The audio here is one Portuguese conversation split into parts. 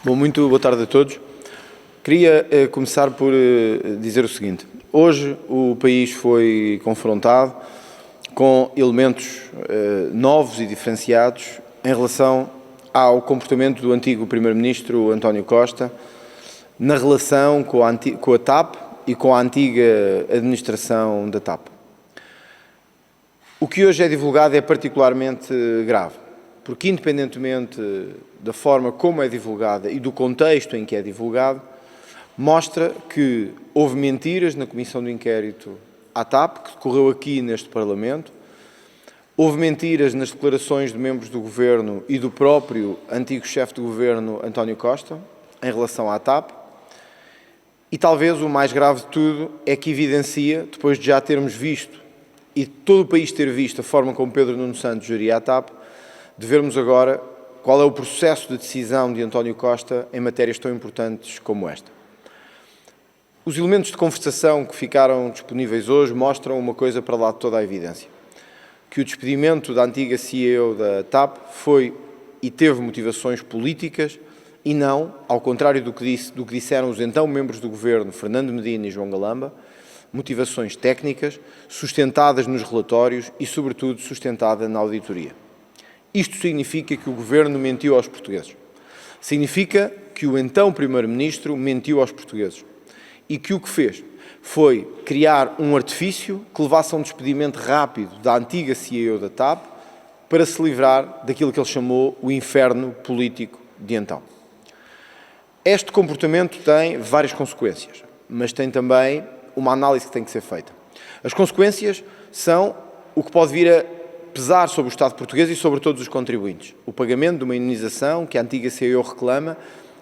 Bom, muito boa tarde a todos. Queria começar por dizer o seguinte. Hoje o país foi confrontado com elementos novos e diferenciados em relação ao comportamento do antigo Primeiro-Ministro António Costa na relação com a TAP e com a antiga administração da TAP. O que hoje é divulgado é particularmente grave, porque independentemente da forma como é divulgada e do contexto em que é divulgado, mostra que houve mentiras na Comissão de Inquérito à TAP, que decorreu aqui neste Parlamento, houve mentiras nas declarações de membros do Governo e do próprio antigo chefe do Governo, António Costa, em relação à TAP, e talvez o mais grave de tudo é que evidencia, depois de já termos visto e todo o país ter visto a forma como Pedro Nuno Santos geria a TAP, de vermos agora qual é o processo de decisão de António Costa em matérias tão importantes como esta. Os elementos de conversação que ficaram disponíveis hoje mostram uma coisa para lá de toda a evidência, que o despedimento da antiga CEO da TAP foi e teve motivações políticas e não, ao contrário do que disseram os então membros do Governo, Fernando Medina e João Galamba, motivações técnicas, sustentadas nos relatórios e, sobretudo, sustentada na auditoria. Isto significa que o Governo mentiu aos portugueses. Significa que o então Primeiro-Ministro mentiu aos portugueses. E que o que fez foi criar um artifício que levasse a um despedimento rápido da antiga CEO da TAP para se livrar daquilo que ele chamou o inferno político de então. Este comportamento tem várias consequências, mas tem também uma análise que tem que ser feita. As consequências são o que pode vir a pesar sobre o Estado português e sobre todos os contribuintes. O pagamento de uma indenização que a antiga CEO reclama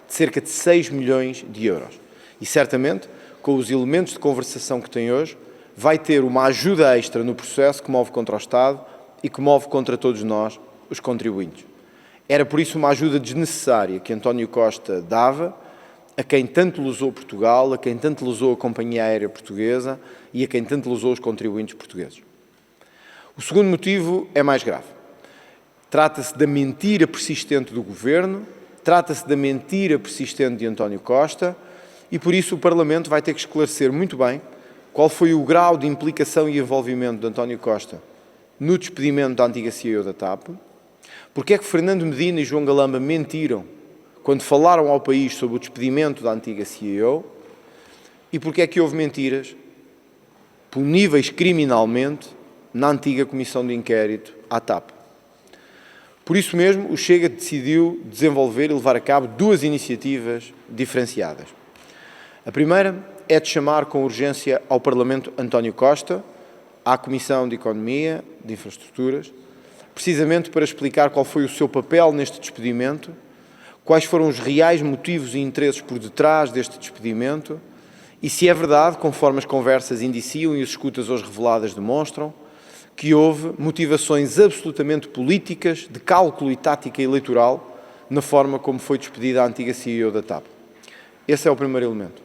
de cerca de 6 milhões de euros. E certamente, com os elementos de conversação que tem hoje, vai ter uma ajuda extra no processo que move contra o Estado e que move contra todos nós, os contribuintes. Era por isso uma ajuda desnecessária que António Costa dava a quem tanto lesou Portugal, a quem tanto lesou a Companhia Aérea Portuguesa e a quem tanto lesou os contribuintes portugueses. O segundo motivo é mais grave. Trata-se da mentira persistente do Governo, trata-se da mentira persistente de António Costa e, por isso, o Parlamento vai ter que esclarecer muito bem qual foi o grau de implicação e envolvimento de António Costa no despedimento da antiga CEO da TAP, porque é que Fernando Medina e João Galamba mentiram quando falaram ao país sobre o despedimento da antiga CEO e porque é que houve mentiras puníveis criminalmente na antiga Comissão de Inquérito à TAP. Por isso mesmo, o Chega decidiu desenvolver e levar a cabo duas iniciativas diferenciadas. A primeira é de chamar com urgência ao Parlamento António Costa, à Comissão de Economia, de Infraestruturas, precisamente para explicar qual foi o seu papel neste despedimento, quais foram os reais motivos e interesses por detrás deste despedimento e se é verdade, conforme as conversas indiciam e as escutas hoje reveladas demonstram, que houve motivações absolutamente políticas, de cálculo e tática eleitoral, na forma como foi despedida a antiga CEO da TAP. Esse é o primeiro elemento.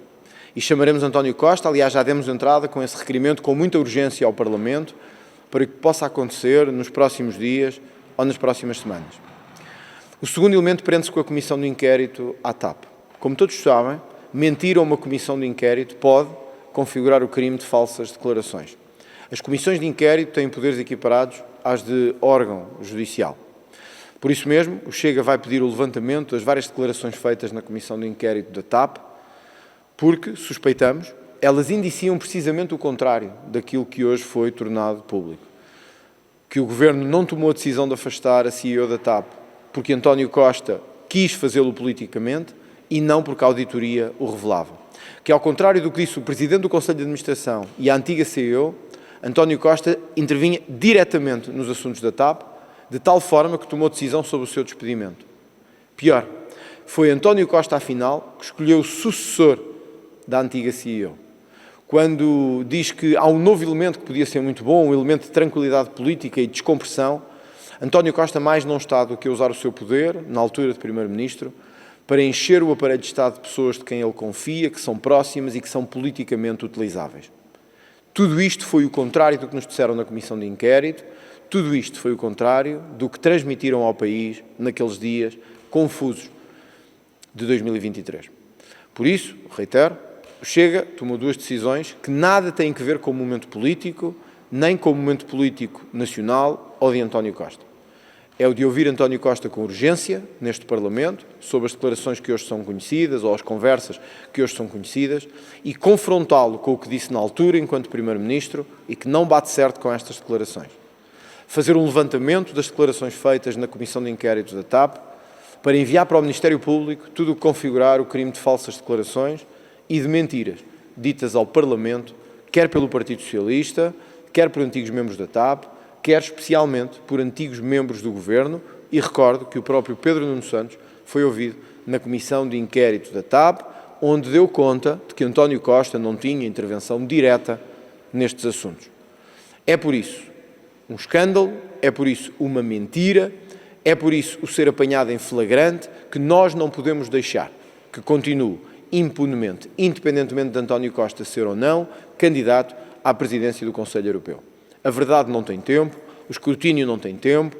E chamaremos António Costa, aliás, já demos entrada com esse requerimento com muita urgência ao Parlamento, para que possa acontecer nos próximos dias ou nas próximas semanas. O segundo elemento prende-se com a Comissão de Inquérito à TAP. Como todos sabem, mentir a uma Comissão de Inquérito pode configurar o crime de falsas declarações. As comissões de inquérito têm poderes equiparados às de órgão judicial. Por isso mesmo, o Chega vai pedir o levantamento das várias declarações feitas na Comissão de Inquérito da TAP, porque, suspeitamos, elas indiciam precisamente o contrário daquilo que hoje foi tornado público. Que o Governo não tomou a decisão de afastar a CEO da TAP porque António Costa quis fazê-lo politicamente e não porque a auditoria o revelava. Que, ao contrário do que disse o Presidente do Conselho de Administração e a antiga CEO, António Costa intervinha diretamente nos assuntos da TAP, de tal forma que tomou decisão sobre o seu despedimento. Pior, foi António Costa, afinal, que escolheu o sucessor da antiga CEO. Quando diz que há um novo elemento que podia ser muito bom, um elemento de tranquilidade política e descompressão, António Costa mais não está do que a usar o seu poder, na altura de Primeiro-Ministro, para encher o aparelho de Estado de pessoas de quem ele confia, que são próximas e que são politicamente utilizáveis. Tudo isto foi o contrário do que nos disseram na Comissão de Inquérito, tudo isto foi o contrário do que transmitiram ao país naqueles dias confusos de 2023. Por isso, reitero, o Chega tomou duas decisões que nada têm a ver com o momento político, nem com o momento político nacional ou de António Costa. É o de ouvir António Costa com urgência neste Parlamento, sobre as declarações que hoje são conhecidas ou as conversas que hoje são conhecidas, e confrontá-lo com o que disse na altura, enquanto Primeiro-Ministro, e que não bate certo com estas declarações. Fazer um levantamento das declarações feitas na Comissão de Inquérito da TAP, para enviar para o Ministério Público tudo o que configurar o crime de falsas declarações e de mentiras ditas ao Parlamento, quer pelo Partido Socialista, quer por antigos membros da TAP, quer especialmente por antigos membros do Governo, e recordo que o próprio Pedro Nuno Santos foi ouvido na Comissão de Inquérito da TAP, onde deu conta de que António Costa não tinha intervenção direta nestes assuntos. É por isso um escândalo, é por isso uma mentira, é por isso o ser apanhado em flagrante que nós não podemos deixar que continue impunemente, independentemente de António Costa ser ou não candidato à presidência do Conselho Europeu. A verdade não tem tempo, o escrutínio não tem tempo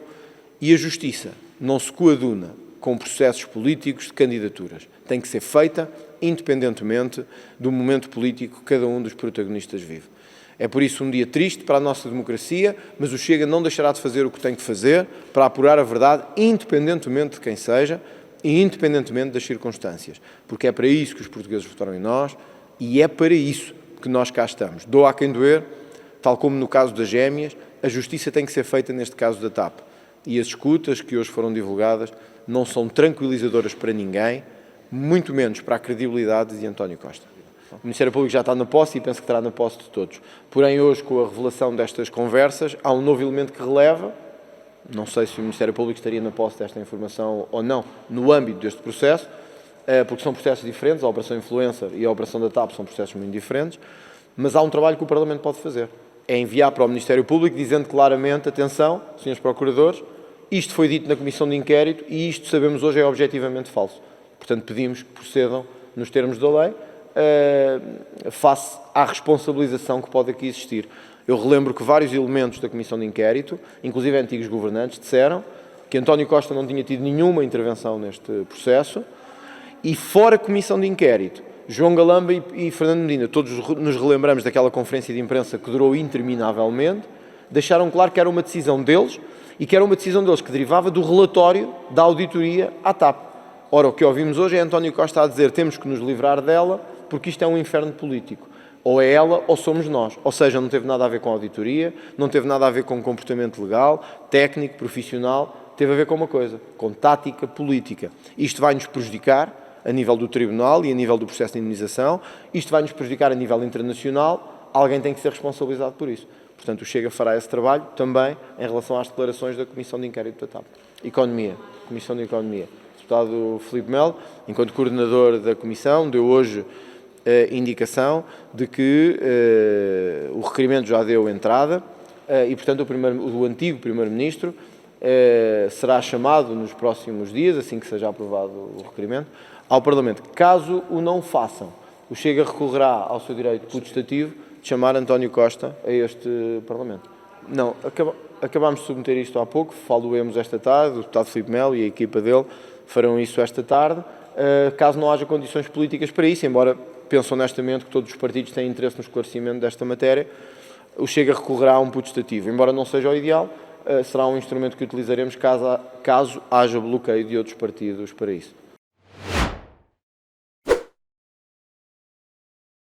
e a justiça não se coaduna com processos políticos de candidaturas. Tem que ser feita independentemente do momento político que cada um dos protagonistas vive. É por isso um dia triste para a nossa democracia, mas o Chega não deixará de fazer o que tem que fazer para apurar a verdade, independentemente de quem seja e independentemente das circunstâncias. Porque é para isso que os portugueses votaram em nós e é para isso que nós cá estamos. Doa a quem doer, tal como no caso das gêmeas, a justiça tem que ser feita neste caso da TAP. E as escutas que hoje foram divulgadas não são tranquilizadoras para ninguém, muito menos para a credibilidade de António Costa. O Ministério Público já está na posse e penso que estará na posse de todos. Porém, hoje, com a revelação destas conversas, há um novo elemento que releva. Não sei se o Ministério Público estaria na posse desta informação ou não, no âmbito deste processo, porque são processos diferentes, a Operação Influencer e a Operação da TAP são processos muito diferentes, mas há um trabalho que o Parlamento pode fazer. É enviar para o Ministério Público dizendo claramente, atenção, senhores procuradores, isto foi dito na Comissão de Inquérito e isto, sabemos hoje, é objetivamente falso. Portanto, pedimos que procedam nos termos da lei, face à responsabilização que pode aqui existir. Eu relembro que vários elementos da Comissão de Inquérito, inclusive antigos governantes, disseram que António Costa não tinha tido nenhuma intervenção neste processo e, fora a Comissão de Inquérito, João Galamba e Fernando Medina, todos nos relembramos daquela conferência de imprensa que durou interminavelmente, deixaram claro que era uma decisão deles e que era uma decisão deles que derivava do relatório da auditoria à TAP. Ora, o que ouvimos hoje é António Costa a dizer temos que nos livrar dela porque isto é um inferno político. Ou é ela ou somos nós. Ou seja, não teve nada a ver com a auditoria, não teve nada a ver com comportamento legal, técnico, profissional, teve a ver com uma coisa, com tática política. Isto vai nos prejudicar a nível do Tribunal e a nível do processo de indemnização, isto vai nos prejudicar a nível internacional, alguém tem que ser responsabilizado por isso. Portanto, o Chega fará esse trabalho também em relação às declarações da Comissão de Inquérito da TAP. Economia, Comissão de Economia. O deputado Filipe Melo, enquanto coordenador da Comissão, deu hoje indicação de que o requerimento já deu entrada e, portanto, o antigo Primeiro-Ministro será chamado nos próximos dias, assim que seja aprovado o requerimento, ao Parlamento. Caso o não façam, o Chega recorrerá ao seu direito putestativo de chamar António Costa a este Parlamento. Não, acabámos de submeter isto há pouco, falo-emos esta tarde, o deputado Filipe Melo e a equipa dele farão isso esta tarde, caso não haja condições políticas para isso, embora penso honestamente que todos os partidos têm interesse no esclarecimento desta matéria, o Chega recorrerá a um putestativo. Embora não seja o ideal, será um instrumento que utilizaremos caso haja bloqueio de outros partidos para isso.